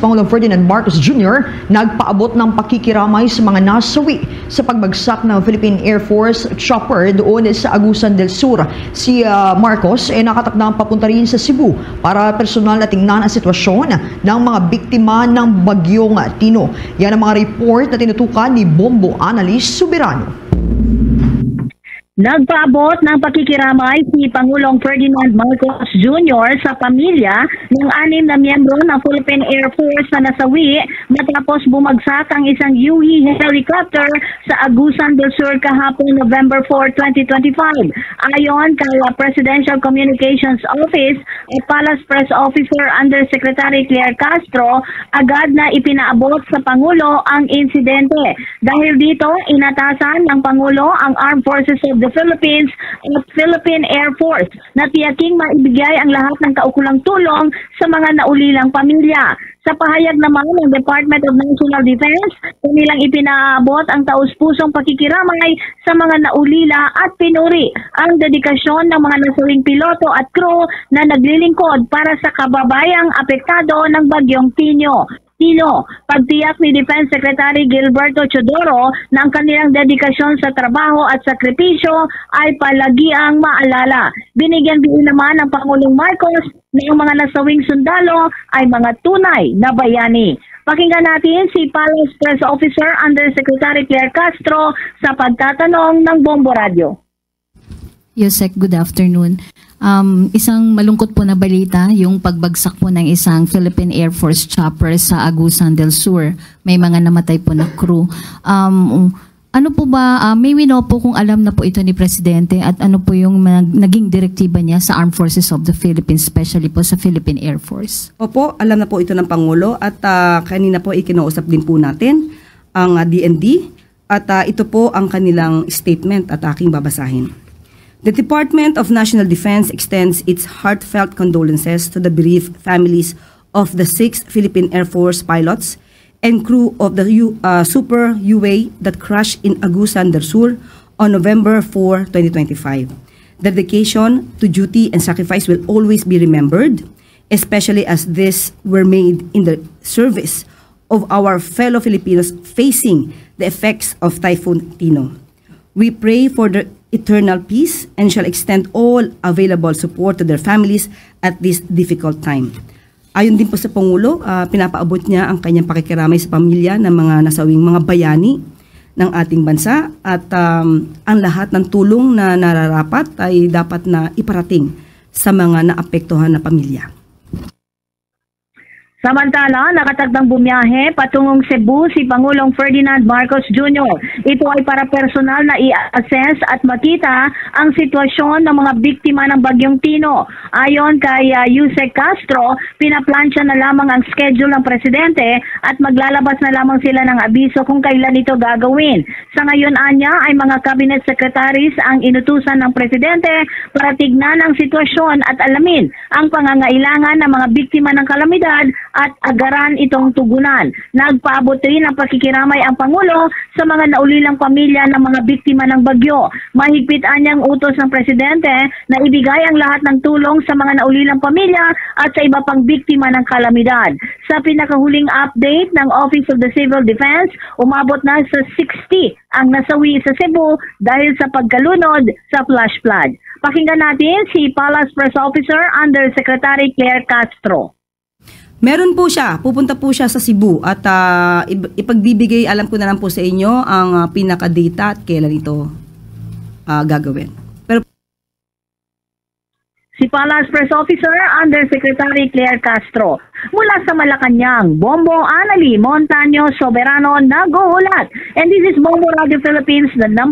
Pangulong Ferdinand Marcos Jr. nagpaabot ng pakikiramay sa mga nasawi sa pagbagsak ng Philippine Air Force chopper doon sa Agusan del Sur. Si Marcos ay nakatakdang papunta rin sa Cebu para personal na tingnan ang sitwasyon ng mga biktima ng Bagyong Tino. Yan ang mga report na tinutukan ni Bombo Analyst Soberano. Nagpaabot ng pakikiramay si Pangulong Ferdinand Marcos Jr. sa pamilya ng 6 na miyembro ng Philippine Air Force na nasawi matapos bumagsak ang isang UE helicopter sa Agusan del Sur kahapon November 4, 2025. Ayon kay Presidential Communications Office at Palace Press Officer Undersecretary Claire Castro, agad na ipinaabot sa Pangulo ang insidente. Dahil dito, inatasan ng Pangulo ang Armed Forces of the Philippines at Philippine Air Force na tiyaking maibigay ang lahat ng kaukulang tulong sa mga naulilang pamilya. Sa pahayag naman ng Department of National Defense, kanilang ipinaabot ang taus-pusong pakikiramay sa mga naulila at pinuri ang dedikasyon ng mga nasawing piloto at crew na naglilingkod para sa kababayang apektado ng Bagyong Tino. Pagtiyak ni Defense Secretary Gilberto Chodoro na ang kanilang dedikasyon sa trabaho at sakripisyo ay palagiang maalala. Binigyan din naman ng Pangulong Marcos na ang mga nasawing sundalo ay mga tunay na bayani. Pakinggan natin si Palace Press Officer Undersecretary Claire Castro sa pagtatanong ng Bombo Radio. Yusek, good afternoon. Isang malungkot po na balita, yung pagbagsak po ng isang Philippine Air Force chopper sa Agusan del Sur. May mga namatay po na crew. Ano po ba, may we know po kung alam na po ito ni Presidente at ano po yung naging direktiba niya sa Armed Forces of the Philippines, especially po sa Philippine Air Force? Opo, alam na po ito ng Pangulo at kanina po ikinausap din po natin ang DND at ito po ang kanilang statement at aking babasahin. The Department of National Defense extends its heartfelt condolences to the bereaved families of the 6 Philippine Air Force pilots and crew of the Super UA that crashed in Agusan del Sur on November 4, 2025. The dedication to duty and sacrifice will always be remembered, especially as these were made in the service of our fellow Filipinos facing the effects of Typhoon Tino. We pray for their eternal peace and shall extend all available support to their families at this difficult time. Ayon din po sa Pangulo, pinapaabot niya ang kanyang pakikiramay sa pamilya ng mga nasawing mga bayani ng ating bansa at ang lahat ng tulong na nararapat ay dapat na iparating sa mga naapektuhan na pamilya. Samantala, nakatagdang bumiyahe patungong Cebu si Pangulong Ferdinand Marcos Jr. Ito ay para personal na i-assess at makita ang sitwasyon ng mga biktima ng Bagyong Tino. Ayon kay Yusek Castro, pinaplansya na lamang ang schedule ng Presidente at maglalabas na lamang sila ng abiso kung kailan ito gagawin. Sa ngayon, anya, ay mga cabinet secretaries ang inutusan ng Presidente para tignan ang sitwasyon at alamin ang pangangailangan ng mga biktima ng kalamidad at agaran itong tugunan. Nagpaabot rin ang pakikiramay ang Pangulo sa mga naulilang pamilya ng mga biktima ng bagyo. Mahigpit anyang utos ng Presidente na ibigay ang lahat ng tulong sa mga naulilang pamilya at sa iba pang biktima ng kalamidad. Sa pinakahuling update ng Office of the Civil Defense, umabot na sa 60 ang nasawi sa Cebu dahil sa pagkalunod sa flash flood. Pakinggan natin si Palace Press Officer Undersecretary Claire Castro. Meron po siya, pupunta po siya sa Cebu at ipagbibigay, alam ko na lang po sa inyo ang pinaka-data at kailan ito gagawin. Pero si Palace Press Officer Undersecretary Claire Castro. Mula sa Malacanang, Bombo Anali Montaño Soberano nag-uulat. And this is Bombo Radio Philippines, the #1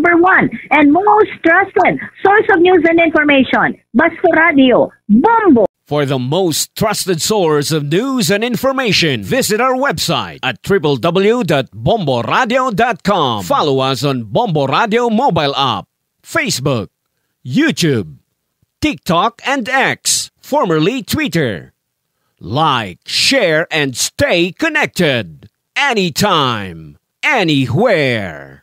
and most trusted source of news and information. Basta Radio, Bombo. For the most trusted source of news and information, visit our website at www.bomboradio.com. Follow us on Bombo Radio mobile app, Facebook, YouTube, TikTok, and X, formerly Twitter. Like, share, and stay connected. Anytime, anywhere.